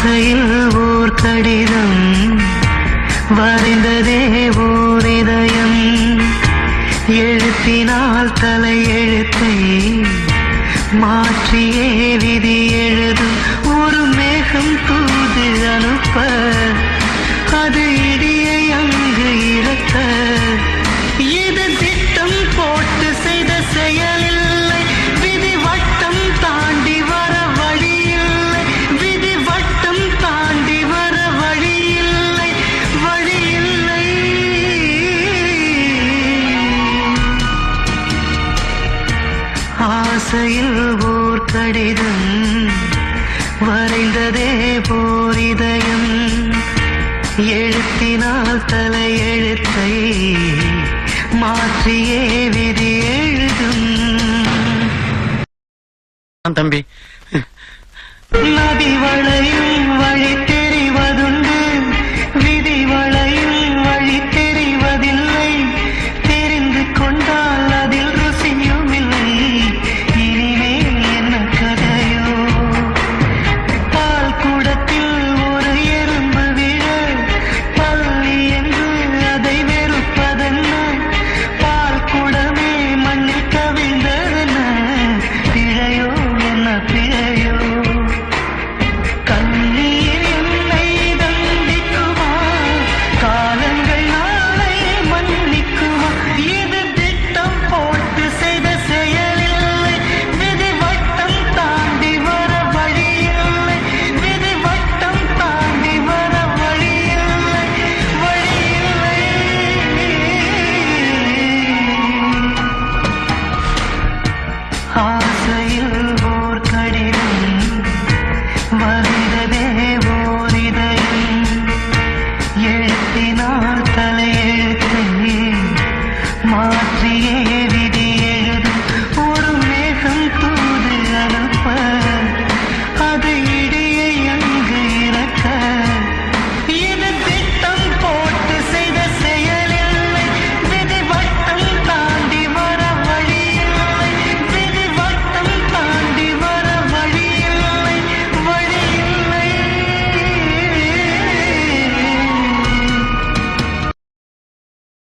ஆசையில் ஓர் கடிதம் வரைந்ததே ஓர் இதயம் எழுத்தினால் தலையெழுத்தை மாற்றியே விதி எழுதும் ஒரு மேகம் தூது அனுப்ப அது இடியை அங்கு இறக்க இது திட்டம் போட்டு செய்த செயலில்லை விதி வட்டம் தாண்டி வர வழியில்லை விதி வட்டம் தாண்டி வர வழியில்லை வழியில்லை ஆசையில் ஓர் கடிதம் வரைந்ததே போர் இதயம் எழுத்தினால் தலையெழுத்தை மாற்றியே விதி எழுதும் தம்பி நதி வளையும் வழி தெரிவதுண்டு விதி வளையும் வழி தெரிவதில்லை தெரிந்து கொண்டால் அதில் ருசியும் இல்லை இனிமேல் என்ன கதையோ பால் குடத்தில் ஒரு எறும்பு விழ பள்ளி என்று அதை வெறுப்பதென்ன பால் குடமே மண்ணில் கவிழ்ந்ததென்ன பிழையோ என்ன பிழையோ கண்ணீர் என்னை தண்டிக்குமா காலங்கள் நாளை மன்னிக்குமா இது திட்டம் போட்டு செய்த செயலில்லை விதி வட்டம் தாண்டி வர வழியில்லை விதி வட்டம் தாண்டி வர வழியில்லை வழியில்லை ஆசையில் ஓர் கடிதம் வரைந்ததே ஓர் இதயம் எழுத்தினால் தலையெழுத்தை மாற்றியே